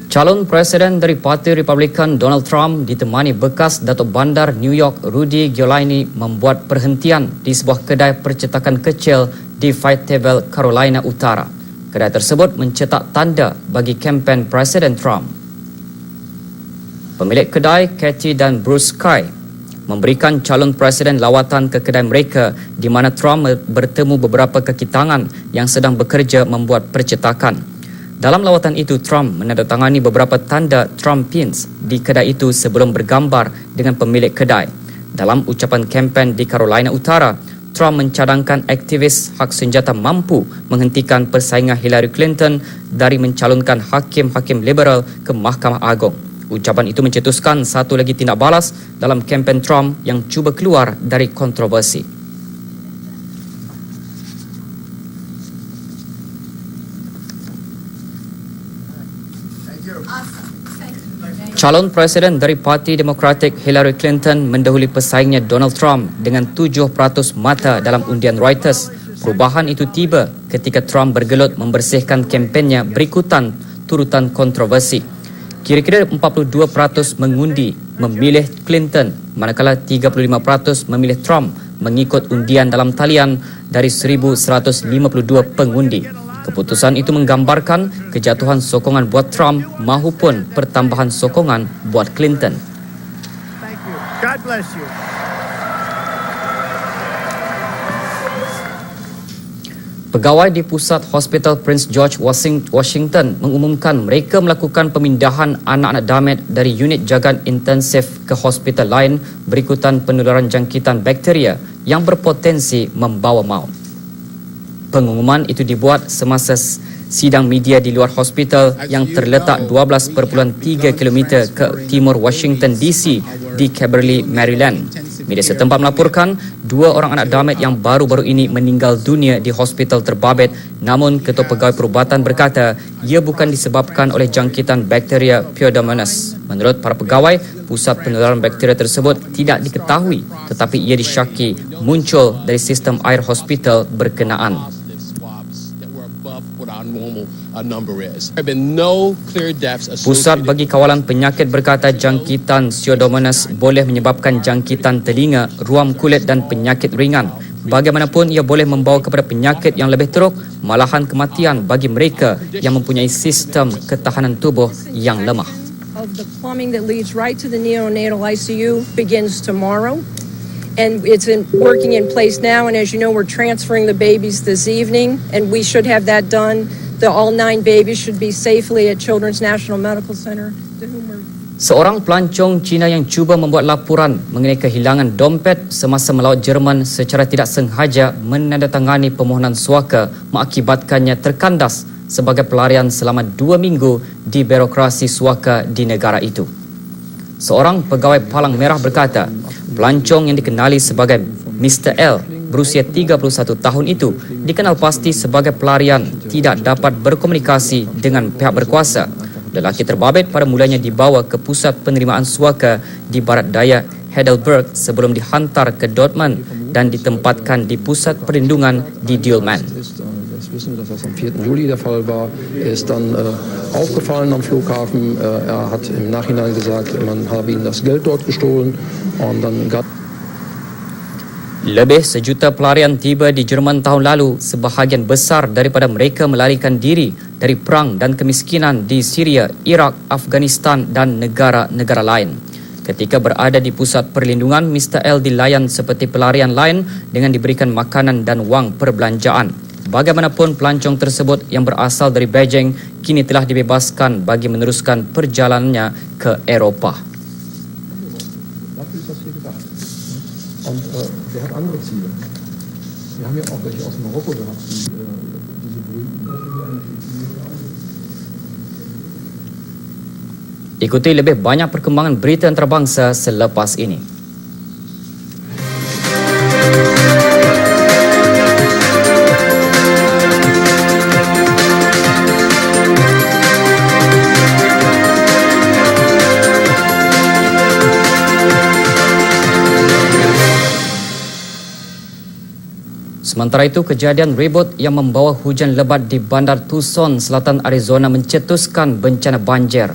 Speaker 3: Calon Presiden dari Parti Republikan Donald Trump ditemani bekas Datuk Bandar New York Rudy Giuliani membuat perhentian di sebuah kedai percetakan kecil di Fayetteville, Carolina Utara. Kedai tersebut mencetak tanda bagi kempen Presiden Trump. Pemilik kedai, Kathy dan Bruce Sky, memberikan calon presiden lawatan ke kedai mereka di mana Trump bertemu beberapa kaki tangan yang sedang bekerja membuat percetakan. Dalam lawatan itu, Trump menandatangani beberapa tanda Trump pins di kedai itu sebelum bergambar dengan pemilik kedai. Dalam ucapan kempen di Carolina Utara, Trump mencadangkan aktivis hak senjata mampu menghentikan persaingan Hillary Clinton dari mencalonkan hakim-hakim liberal ke Mahkamah Agung. Ucapan itu mencetuskan satu lagi tindak balas dalam kempen Trump yang cuba keluar dari kontroversi. Calon Presiden dari Parti Demokratik Hillary Clinton mendahului pesaingnya Donald Trump dengan 7% mata dalam undian Reuters. Perubahan itu tiba ketika Trump bergelut membersihkan kempennya berikutan turutan kontroversi. Kira-kira 42% mengundi memilih Clinton, manakala 35% memilih Trump mengikut undian dalam talian dari 1,152 pengundi. Keputusan itu menggambarkan kejatuhan sokongan buat Trump mahupun pertambahan sokongan buat Clinton.
Speaker 14: God bless you.
Speaker 3: Pegawai di Pusat Hospital Prince George Washington mengumumkan mereka melakukan pemindahan anak-anak damet dari unit jagaan intensif ke hospital lain berikutan penularan jangkitan bakteria yang berpotensi membawa maut. Pengumuman itu dibuat semasa sidang media di luar hospital yang terletak 12.3 km ke timur Washington DC di Caberly, Maryland. Media setempat melaporkan 2 orang anak damet yang baru-baru ini meninggal dunia di hospital terbabit, namun Ketua Pegawai Perubatan berkata ia bukan disebabkan oleh jangkitan bakteria Pseudomonas. Menurut para pegawai, pusat penularan bakteria tersebut tidak diketahui, tetapi ia disyaki muncul dari sistem air hospital berkenaan. Pusat bagi Kawalan Penyakit berkata jangkitan Pseudomonas boleh menyebabkan jangkitan telinga, ruam kulit dan penyakit ringan. Bagaimanapun ia boleh membawa kepada penyakit yang lebih teruk, malahan kematian bagi mereka yang mempunyai sistem ketahanan tubuh yang lemah.
Speaker 19: Of the plumbing that leads right to the neonatal ICU begins tomorrow. And it's working in place now, and as you know, we're transferring the babies this evening, and we should have that done. All 9 babies should be safely at Children's National Medical Center.
Speaker 3: Seorang pelancong Cina yang cuba membuat laporan mengenai kehilangan dompet semasa melaut Jerman secara tidak sengaja menandatangani permohonan suaka mengakibatkannya terkandas sebagai pelarian selama 2 minggu di birokrasi suaka di negara itu. Seorang pegawai Palang Merah berkata, pelancong yang dikenali sebagai Mr. L berusia 31 tahun itu dikenal pasti sebagai pelarian tidak dapat berkomunikasi dengan pihak berkuasa. Lelaki terbabit pada mulanya dibawa ke pusat penerimaan suaka di barat daya Heidelberg sebelum dihantar ke Dortmund dan ditempatkan di pusat perlindungan di Dülmen.
Speaker 20: Wissen wir, dass das am 4. Juli der Fall war. Er ist dann aufgefallen am Flughafen. Er hat im Nachhinein gesagt, man habe ihm das Geld dort gestohlen. Und dann gab
Speaker 3: Lebih 1 juta pelarian tiba di Jerman tahun lalu. Sebahagian besar daripada mereka melarikan diri dari perang dan kemiskinan di Syria, Iraq, Afghanistan dan negara-negara lain. Ketika berada di pusat perlindungan, Mr. L dilayan seperti pelarian lain dengan diberikan makanan dan wang perbelanjaan. Bagaimanapun, pelancong tersebut yang berasal dari Beijing kini telah dibebaskan bagi meneruskan perjalanannya ke Eropah.
Speaker 20: Und der hat andere Ziele. Wir haben ja auch welche aus Marokko gehabt, diese berühmten.
Speaker 3: Ikuti lebih banyak perkembangan berita antarabangsa selepas ini. Sementara itu, kejadian ribut yang membawa hujan lebat di bandar Tucson, selatan Arizona mencetuskan bencana banjir.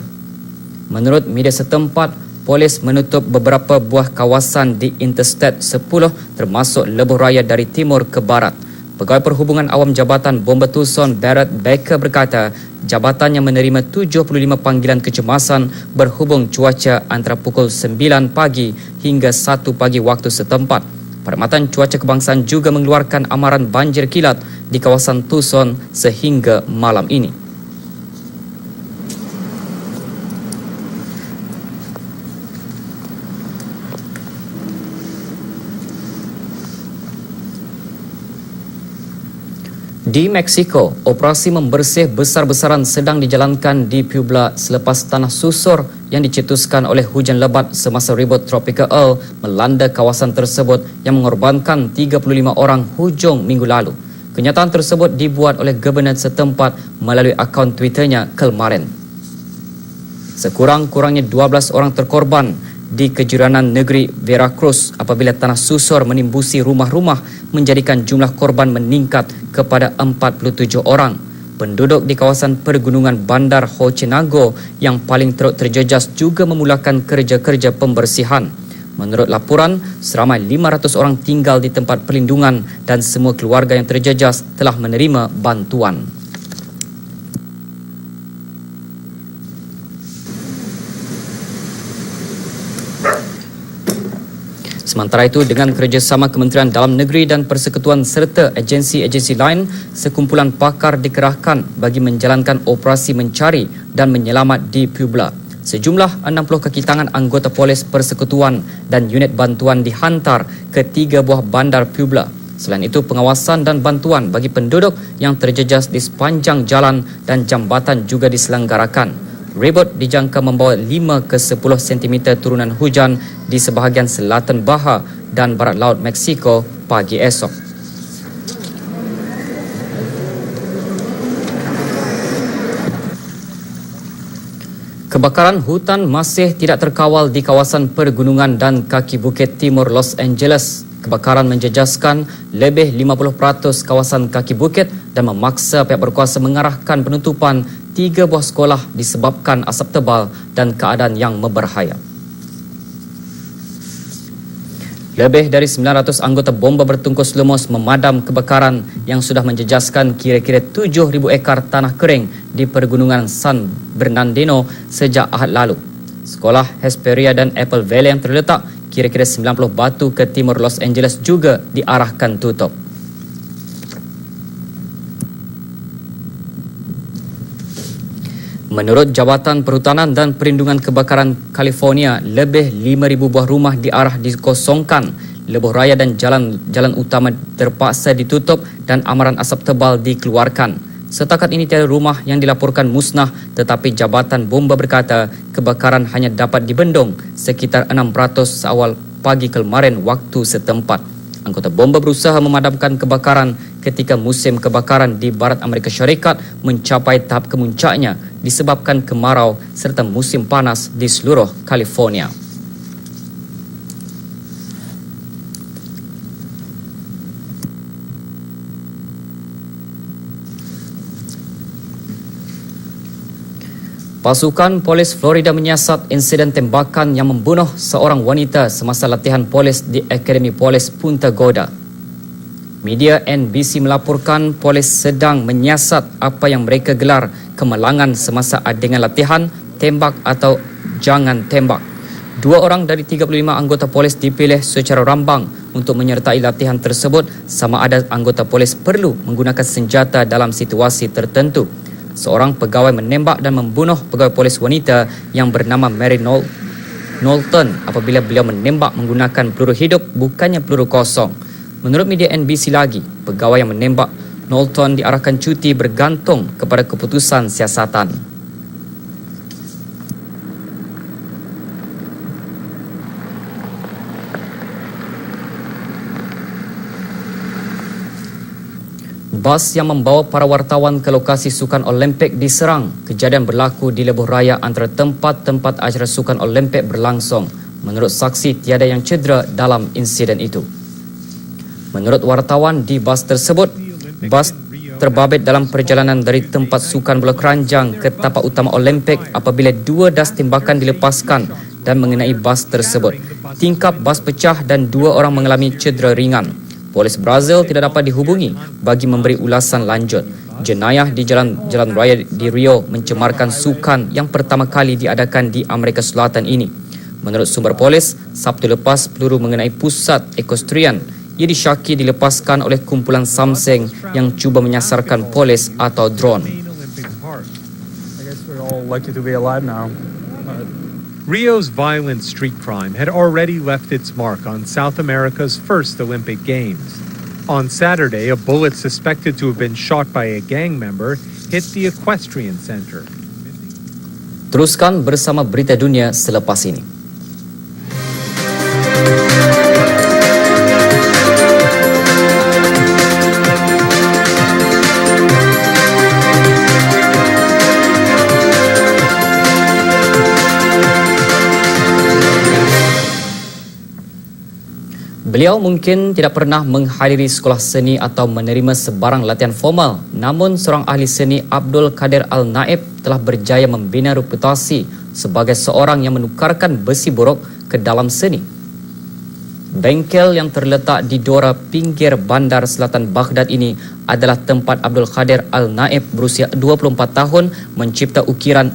Speaker 3: Menurut media setempat, polis menutup beberapa buah kawasan di Interstate 10 termasuk lebuh raya dari timur ke barat. Pegawai Perhubungan Awam Jabatan Bomba Tucson, Barrett Baker berkata, jabatannya menerima 75 panggilan kecemasan berhubung cuaca antara pukul 9 pagi hingga 1 pagi waktu setempat. Perkhidmatan Cuaca Kebangsaan juga mengeluarkan amaran banjir kilat di kawasan Tucson sehingga malam ini. Di Meksiko, operasi membersih besar-besaran sedang dijalankan di Puebla selepas tanah susur yang dicetuskan oleh hujan lebat semasa ribut Tropical Earl melanda kawasan tersebut yang mengorbankan 35 orang hujung minggu lalu. Kenyataan tersebut dibuat oleh Gubernur setempat melalui akaun Twitternya kemarin. Sekurang-kurangnya 12 orang terkorban di kejuruanan negeri Veracruz apabila tanah susur menimbusi rumah-rumah menjadikan jumlah korban meningkat kepada 47 orang. Penduduk di kawasan pergunungan Bandar Hochelaga yang paling teruk terjejas juga memulakan kerja-kerja pembersihan. Menurut laporan, seramai 500 orang tinggal di tempat perlindungan dan semua keluarga yang terjejas telah menerima bantuan. Sementara itu, dengan kerjasama Kementerian Dalam Negeri dan Persekutuan serta agensi-agensi lain, sekumpulan pakar dikerahkan bagi menjalankan operasi mencari dan menyelamat di Puebla. Sejumlah 60 kaki tangan anggota polis persekutuan dan unit bantuan dihantar ke 3 buah bandar Puebla. Selain itu, pengawasan dan bantuan bagi penduduk yang terjejas di sepanjang jalan dan jambatan juga diselenggarakan. Rebot dijangka membawa 5 ke 10 cm turunan hujan di sebahagian selatan Baja dan barat laut Meksiko pagi esok. Kebakaran hutan masih tidak terkawal di kawasan pergunungan dan kaki bukit timur Los Angeles. Kebakaran menjejaskan lebih 50% kawasan kaki bukit dan memaksa pihak berkuasa mengarahkan penutupan 3 buah sekolah disebabkan asap tebal dan keadaan yang memberbahaya. Lebih dari 900 anggota bomba bertungkus lumus memadam kebakaran yang sudah menjejaskan kira-kira 7,000 ekar tanah kering di pergunungan San Bernardino sejak Ahad lalu. Sekolah Hesperia dan Apple Valley yang terletak kira-kira 90 batu ke timur Los Angeles juga diarahkan tutup. Menurut Jabatan Perhutanan dan Perlindungan Kebakaran California, lebih 5,000 buah rumah diarah dikosongkan, lebuh raya dan jalan utama terpaksa ditutup dan amaran asap tebal dikeluarkan. Setakat ini tiada rumah yang dilaporkan musnah, tetapi Jabatan Bomba berkata kebakaran hanya dapat dibendung sekitar 6% seawal pagi kemarin waktu setempat. Anggota bomba berusaha memadamkan kebakaran ketika musim kebakaran di barat Amerika Syarikat mencapai tahap kemuncaknya disebabkan kemarau serta musim panas di seluruh California. Pasukan polis Florida menyiasat insiden tembakan yang membunuh seorang wanita semasa latihan polis di Akademi Polis Punta Gorda. Media NBC melaporkan polis sedang menyiasat apa yang mereka gelar kemalangan semasa adegan latihan tembak atau jangan tembak. 2 orang dari 35 anggota polis dipilih secara rambang untuk menyertai latihan tersebut sama ada anggota polis perlu menggunakan senjata dalam situasi tertentu. Seorang pegawai menembak dan membunuh pegawai polis wanita yang bernama Mary Knowlton apabila beliau menembak menggunakan peluru hidup bukannya peluru kosong. Menurut media NBC lagi, pegawai yang menembak Knowlton diarahkan cuti bergantung kepada keputusan siasatan. Bas yang membawa para wartawan ke lokasi sukan Olimpik diserang. Kejadian berlaku di lebuh raya antara tempat-tempat acara sukan Olimpik berlangsung. Menurut saksi, tiada yang cedera dalam insiden itu. Menurut wartawan di bas tersebut, bas terbabit dalam perjalanan dari tempat sukan bola keranjang ke tapak utama Olimpik apabila 2 das tembakan dilepaskan dan mengenai bas tersebut. Tingkap bas pecah dan 2 orang mengalami cedera ringan. Polis Brazil tidak dapat dihubungi bagi memberi ulasan lanjut. Jenayah di jalan raya di Rio mencemarkan sukan yang pertama kali diadakan di Amerika Selatan ini. Menurut sumber polis, Sabtu lepas peluru mengenai pusat equestrian ia disyaki dilepaskan oleh kumpulan Samseng yang cuba menyasarkan polis atau drone.
Speaker 21: Rio's violent street crime had already left its mark on South America's first Olympic Games. On Saturday, a bullet suspected to have been shot by a gang member hit the equestrian center.
Speaker 3: Teruskan bersama berita dunia selepas ini. Beliau mungkin tidak pernah menghadiri sekolah seni atau menerima sebarang latihan formal, namun seorang ahli seni, Abdul Qadir Al-Naib, telah berjaya membina reputasi sebagai seorang yang menukarkan besi borok ke dalam seni. Bengkel yang terletak di Dora, pinggir bandar selatan Baghdad ini adalah tempat Abdul Qadir Al-Naib berusia 24 tahun mencipta ukiran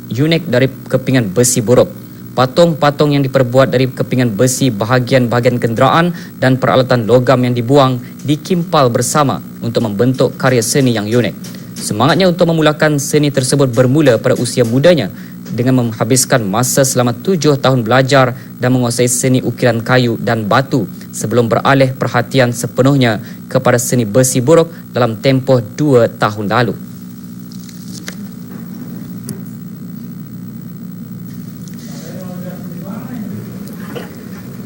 Speaker 3: unik dari kepingan besi borok. Patung-patung yang diperbuat dari kepingan besi, bahagian-bahagian kenderaan dan peralatan logam yang dibuang dikimpal bersama untuk membentuk karya seni yang unik. Semangatnya untuk memulakan seni tersebut bermula pada usia mudanya dengan menghabiskan masa selama 7 tahun belajar dan menguasai seni ukiran kayu dan batu sebelum beralih perhatian sepenuhnya kepada seni besi borok dalam tempoh 2 tahun lalu.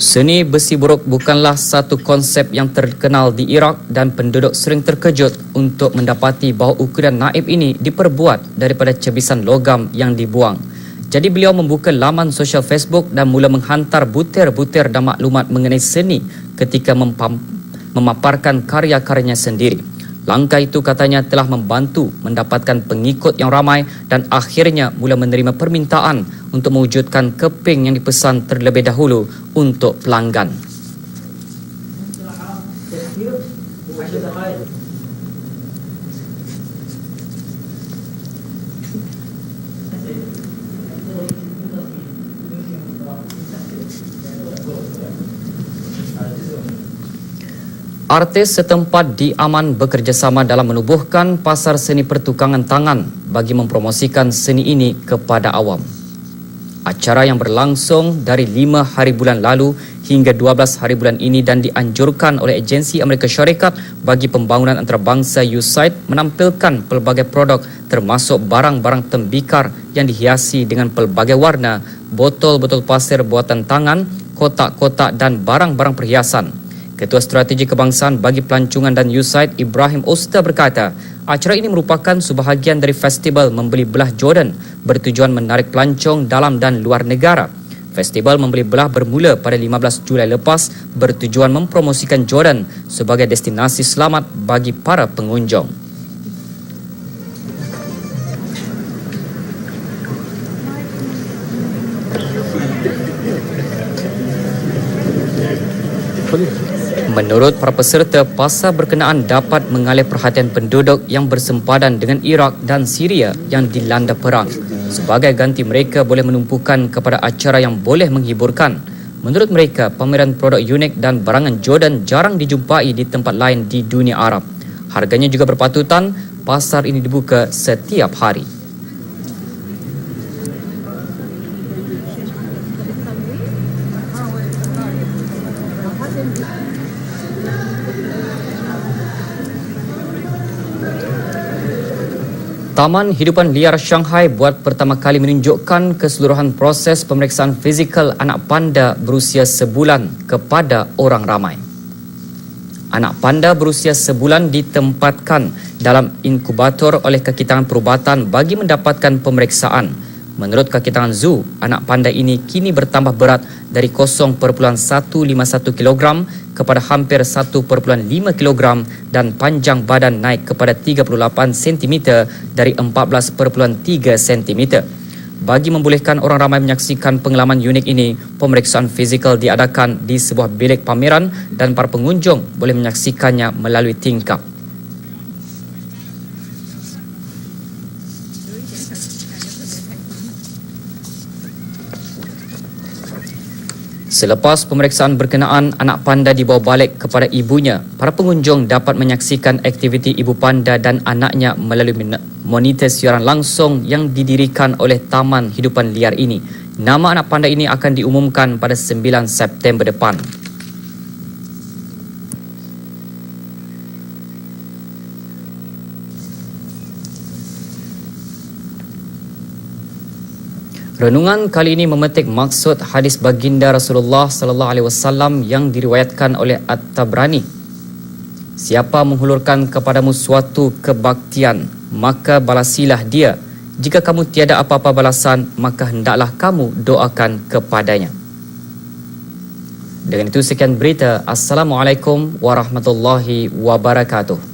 Speaker 3: Seni besi borok bukanlah satu konsep yang terkenal di Iraq dan penduduk sering terkejut untuk mendapati bahawa ukiran Naib ini diperbuat daripada cebisan logam yang dibuang. Jadi beliau membuka laman sosial Facebook dan mula menghantar butir-butir dan maklumat mengenai seni ketika memaparkan karya-karyanya sendiri. Langkah itu katanya telah membantu mendapatkan pengikut yang ramai dan akhirnya mula menerima permintaan untuk mewujudkan keping yang dipesan terlebih dahulu untuk pelanggan. Artis setempat di Aman bekerjasama dalam menubuhkan pasar seni pertukangan tangan bagi mempromosikan seni ini kepada awam. Acara yang berlangsung dari 5 hari bulan lalu hingga 12 hari bulan ini dan dianjurkan oleh Agensi Amerika Syarikat bagi Pembangunan Antarabangsa USAID menampilkan pelbagai produk termasuk barang-barang tembikar yang dihiasi dengan pelbagai warna, botol-botol pasir buatan tangan, kotak-kotak dan barang-barang perhiasan. Ketua Strategi Kebangsaan bagi Pelancongan dan USAID Ibrahim Osta berkata, acara ini merupakan sebahagian dari festival membeli belah Jordan bertujuan menarik pelancong dalam dan luar negara. Festival membeli belah bermula pada 15 Julai lepas bertujuan mempromosikan Jordan sebagai destinasi selamat bagi para pengunjung. Menurut para peserta, pasar berkenaan dapat mengalih perhatian penduduk yang bersempadan dengan Iraq dan Syria yang dilanda perang. Sebagai ganti, mereka boleh menumpukan kepada acara yang boleh menghiburkan. Menurut mereka, pameran produk unik dan barangan Jordan jarang dijumpai di tempat lain di dunia Arab. Harganya juga berpatutan, pasar ini dibuka setiap hari. Taman Hidupan Liar Shanghai buat pertama kali menunjukkan keseluruhan proses pemeriksaan fizikal anak panda berusia sebulan kepada orang ramai. Anak panda berusia sebulan ditempatkan dalam inkubator oleh kaki tangan perubatan bagi mendapatkan pemeriksaan. Menurut kaki tangan zoo, anak panda ini kini bertambah berat dari 0.151 kg kepada hampir 1.5 kg dan panjang badan naik kepada 38 cm dari 14.3 cm. Bagi membolehkan orang ramai menyaksikan pengalaman unik ini, pemeriksaan fizikal diadakan di sebuah bilik pameran dan para pengunjung boleh menyaksikannya melalui tingkap. Selepas pemeriksaan berkenaan, anak panda dibawa balik kepada ibunya. Para pengunjung dapat menyaksikan aktiviti ibu panda dan anaknya melalui monitor siaran langsung yang didirikan oleh Taman Hidupan Liar ini. Nama anak panda ini akan diumumkan pada 9 September depan. Renungan kali ini memetik maksud hadis baginda Rasulullah sallallahu alaihi wasallam yang diriwayatkan oleh At-Tabrani. Siapa menghulurkan kepadamu suatu kebaktian, maka balasilah dia. Jika kamu tiada apa-apa balasan, maka hendaklah kamu doakan kepadanya. Dengan itu sekian berita. Assalamualaikum warahmatullahi wabarakatuh.